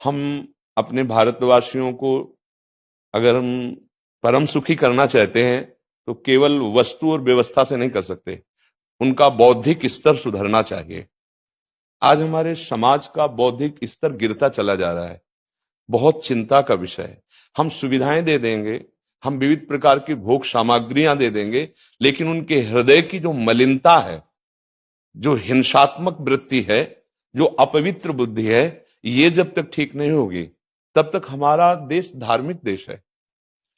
हम अपने भारतवासियों को अगर हम परम सुखी करना चाहते हैं तो केवल वस्तु और व्यवस्था से नहीं कर सकते, उनका बौद्धिक स्तर सुधरना चाहिए। आज हमारे समाज का बौद्धिक स्तर गिरता चला जा रहा है, बहुत चिंता का विषय है। हम सुविधाएं दे देंगे, हम विविध प्रकार की भोग सामग्रियां दे देंगे, लेकिन उनके हृदय की जो मलिनता है, जो हिंसात्मक वृत्ति है, जो अपवित्र बुद्धि है, ये जब तक ठीक नहीं होगी तब तक हमारा देश धार्मिक देश है,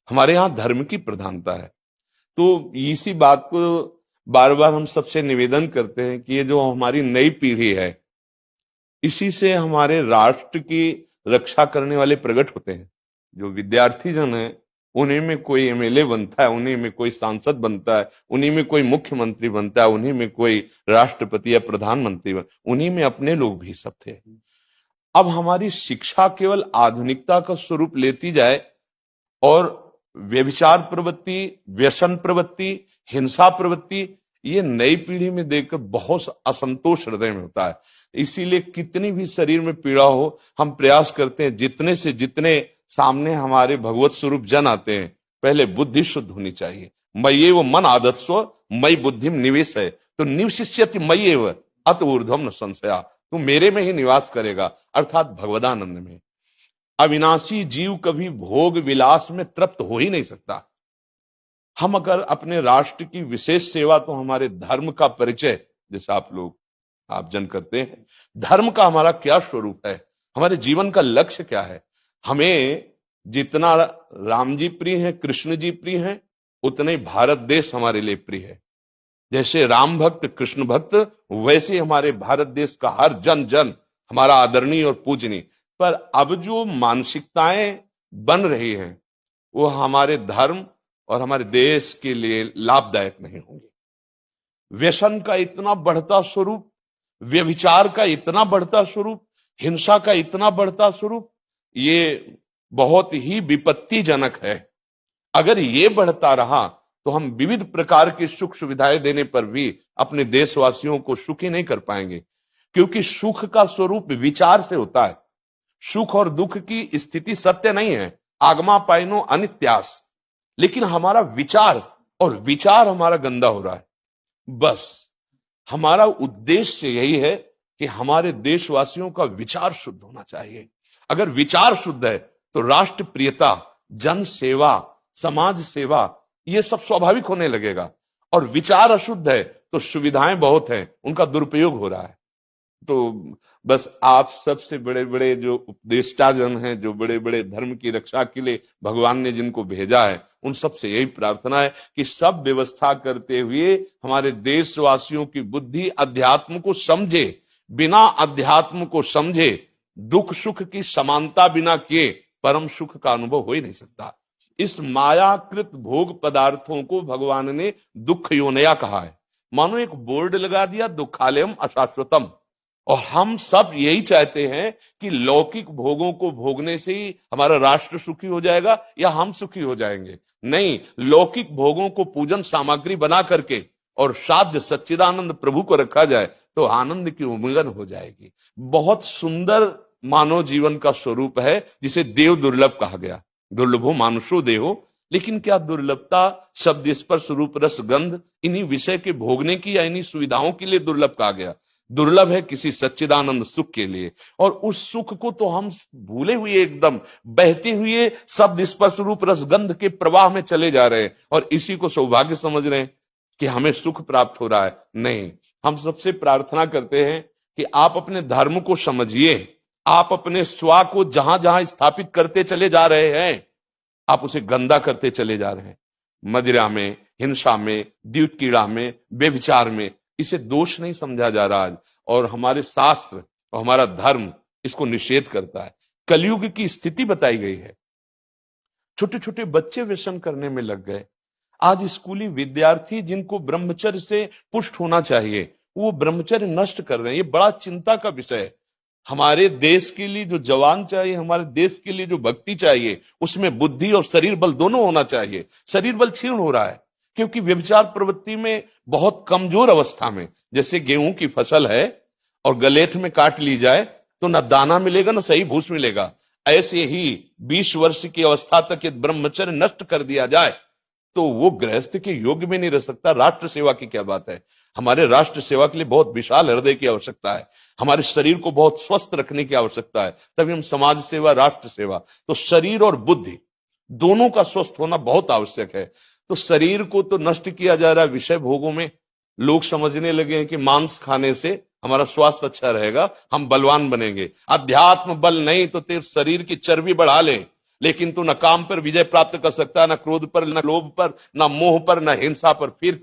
हमारे यहां धर्म की प्रधानता है। तो इसी बात को बार बार हम सबसे निवेदन करते हैं कि ये जो हमारी नई पीढ़ी है, इसी से हमारे राष्ट्र की रक्षा करने वाले प्रकट होते हैं। जो विद्यार्थी जन है, उन्हीं में कोई एमएलए बनता है, उन्हीं में कोई सांसद बनता है, उन्हीं में कोई मुख्यमंत्री बनता है, उन्हीं में कोई राष्ट्रपति या प्रधानमंत्री उन्हीं में अपने लोग भी सब थे। अब हमारी शिक्षा केवल आधुनिकता का स्वरूप लेती जाए और व्यभिचार प्रवृत्ति, व्यसन प्रवृत्ति, हिंसा प्रवृत्ति, ये नई पीढ़ी में देखकर बहुत असंतोष हृदय में होता है। इसीलिए कितनी भी शरीर में पीड़ा हो, हम प्रयास करते हैं जितने से जितने सामने हमारे भगवत स्वरूप जन आते हैं, पहले बुद्धि शुद्ध होनी चाहिए। मय्ये वो मन आदत्स्व मयि बुद्धिम निवेश है, तो निवशिष्यति मय्येव अत ऊर्ध्वम न संशया, तू मेरे में ही निवास करेगा, अर्थात भगवदानंद में। अविनाशी जीव कभी भोग विलास में तृप्त हो ही नहीं सकता। हम अगर अपने राष्ट्र की विशेष सेवा, तो हमारे धर्म का परिचय, जैसे आप जन करते हैं, धर्म का हमारा क्या स्वरूप है, हमारे जीवन का लक्ष्य क्या है। हमें जितना राम जी प्रिय हैं, कृष्ण जी प्रिय हैं, उतने ही भारत देश हमारे लिए प्रिय है। जैसे राम भक्त, कृष्ण भक्त, वैसे हमारे भारत देश का हर जन जन हमारा आदरणीय और पूजनीय। पर अब जो मानसिकताएं बन रही हैं, वो हमारे धर्म और हमारे देश के लिए लाभदायक नहीं होंगे। व्यसन का इतना बढ़ता स्वरूप, व्यभिचार का इतना बढ़ता स्वरूप, हिंसा का इतना बढ़ता स्वरूप, ये बहुत ही विपत्तिजनक है। अगर ये बढ़ता रहा तो हम विविध प्रकार की सुख सुविधाएं देने पर भी अपने देशवासियों को सुखी नहीं कर पाएंगे, क्योंकि सुख का स्वरूप विचार से होता है। सुख और दुख की स्थिति सत्य नहीं है, आगमा पाइनो अनित्यास, लेकिन हमारा विचार, और विचार हमारा गंदा हो रहा है। बस हमारा उद्देश्य यही है कि हमारे देशवासियों का विचार शुद्ध होना चाहिए। अगर विचार शुद्ध है तो राष्ट्र प्रियता, जन सेवा, समाज सेवा, ये सब स्वाभाविक होने लगेगा। और विचार अशुद्ध है तो सुविधाएं बहुत हैं, उनका दुरुपयोग हो रहा है। तो बस आप सबसे बड़े बड़े जो उपदेष्टा जन हैं, जो बड़े बड़े धर्म की रक्षा के लिए भगवान ने जिनको भेजा है, उन सबसे यही प्रार्थना है कि सब व्यवस्था करते हुए हमारे देशवासियों की बुद्धि अध्यात्म को समझे। बिना अध्यात्म को समझे दुख सुख की समानता बिना किए परम सुख का अनुभव हो ही नहीं सकता। इस मायाकृत भोग पदार्थों को भगवान ने दुख योनया कहा है। मानो एक बोर्ड लगा दिया, दुखालयम अशाश्वतम। और हम सब यही चाहते हैं कि लौकिक भोगों को भोगने से ही हमारा राष्ट्र सुखी हो जाएगा या हम सुखी हो जाएंगे। नहीं, लौकिक भोगों को पूजन सामग्री बना करके और साध्य सच्चिदानंद प्रभु को रखा जाए तो आनंद की उमंगन हो जाएगी। बहुत सुंदर मानव जीवन का स्वरूप है, जिसे देव दुर्लभ कहा गया। दुर्लभो मानुषो देहो, लेकिन क्या दुर्लभता शब्द स्पर्श रूप रस गंध इन्हीं विषय के भोगने की या इन्हीं सुविधाओं के लिए दुर्लभ कहा गया? दुर्लभ है किसी सच्चिदानंद सुख के लिए। और उस सुख को तो हम भूले हुए, एकदम बहते हुए शब्द स्पर्श रूप रस गंध के प्रवाह में चले जा रहे हैं और इसी को सौभाग्य समझ रहे हैं कि हमें सुख प्राप्त हो रहा है। नहीं, हम सबसे प्रार्थना करते हैं कि आप अपने धर्म को समझिए। आप अपने स्व को जहां जहां स्थापित करते चले जा रहे हैं, आप उसे गंदा करते चले जा रहे हैं। मदिरा में, हिंसा में, द्यूत कीड़ा में, बेविचार में, इसे दोष नहीं समझा जा रहा आज। और हमारे शास्त्र और हमारा धर्म इसको निषेध करता है। कलयुग की स्थिति बताई गई है। छोटे छोटे बच्चे व्यसन करने में लग गए। आज स्कूली विद्यार्थी जिनको ब्रह्मचर्य से पुष्ट होना चाहिए, वो ब्रह्मचर्य नष्ट कर रहे हैं। ये बड़ा चिंता का विषय है। हमारे देश के लिए जो जवान चाहिए, हमारे देश के लिए जो भक्ति चाहिए, उसमें बुद्धि और शरीर बल दोनों होना चाहिए। शरीर बल क्षीण हो रहा है क्योंकि व्यभिचार प्रवृत्ति में बहुत कमजोर अवस्था में, जैसे गेहूं की फसल है और गलेठ में काट ली जाए तो न दाना मिलेगा न सही भूस मिलेगा। ऐसे ही 20 वर्ष की अवस्था तक यदि ब्रह्मचर्य नष्ट कर दिया जाए तो वो गृहस्थ के योग्य में नहीं रह सकता। राष्ट्र सेवा की क्या बात है। हमारे राष्ट्र सेवा के लिए बहुत विशाल हृदय की आवश्यकता है, हमारे शरीर को बहुत स्वस्थ रखने की आवश्यकता है, तभी हम समाज सेवा, राष्ट्र सेवा। तो शरीर और बुद्धि दोनों का स्वस्थ होना बहुत आवश्यक है। तो शरीर को तो नष्ट किया जा रहा है विषय भोगों में। लोग समझने लगे हैं कि मांस खाने से हमारा स्वास्थ्य अच्छा रहेगा, हम बलवान बनेंगे। अध्यात्म बल नहीं तो तेरे शरीर की चर्बी बढ़ा ले, लेकिन तू न काम पर विजय प्राप्त कर सकता, न क्रोध पर, न लोभ पर, न मोह पर, न हिंसा पर। फिर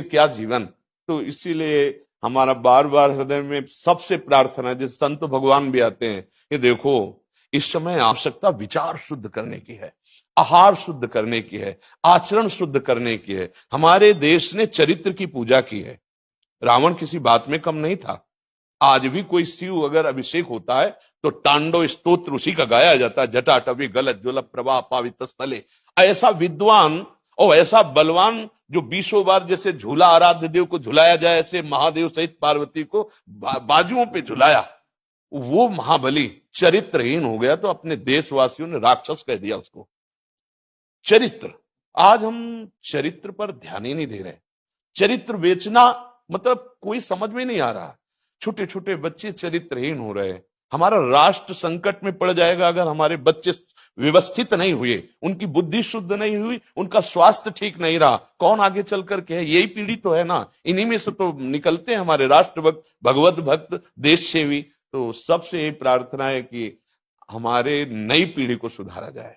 क्या जीवन। तो इसीलिए हमारा बार बार हृदय में सबसे प्रार्थना है, जिस संत भगवान भी आते हैं, कि देखो इस समय आवश्यकता विचार शुद्ध करने की है, आहार शुद्ध करने की है, आचरण शुद्ध करने की है। हमारे देश ने चरित्र की पूजा की है। रावण किसी बात में कम नहीं था। आज भी कोई शिव अगर अभिषेक होता है तो तांडव स्तोत्र उसी का गाया जाता है, जटाटवी गलत ज्वल प्रवाह पावित स्थले। ऐसा विद्वान और ऐसा बलवान जो 20 बार जैसे झूला आराध्य देव को झुलाया जाए, ऐसे महादेव सहित पार्वती को बाजुओं पे झुलाया, वो महाबली चरित्रहीन हो गया तो अपने देशवासियों ने राक्षस कह दिया उसको। चरित्र, आज हम चरित्र पर ध्यान ही नहीं दे रहे। चरित्र बेचना मतलब कोई समझ में नहीं आ रहा। छोटे छोटे बच्चे चरित्रहीन हो रहे हैं। हमारा राष्ट्र संकट में पड़ जाएगा अगर हमारे बच्चे व्यवस्थित नहीं हुए, उनकी बुद्धि शुद्ध नहीं हुई, उनका स्वास्थ्य ठीक नहीं रहा। कौन आगे चल करके है? यही पीढ़ी तो है ना, इन्हीं में से तो निकलते हैं हमारे राष्ट्र भक्त, भगवत भक्त, देश सेवी। तो सबसे यही प्रार्थना है कि हमारे नई पीढ़ी को सुधारा जाए।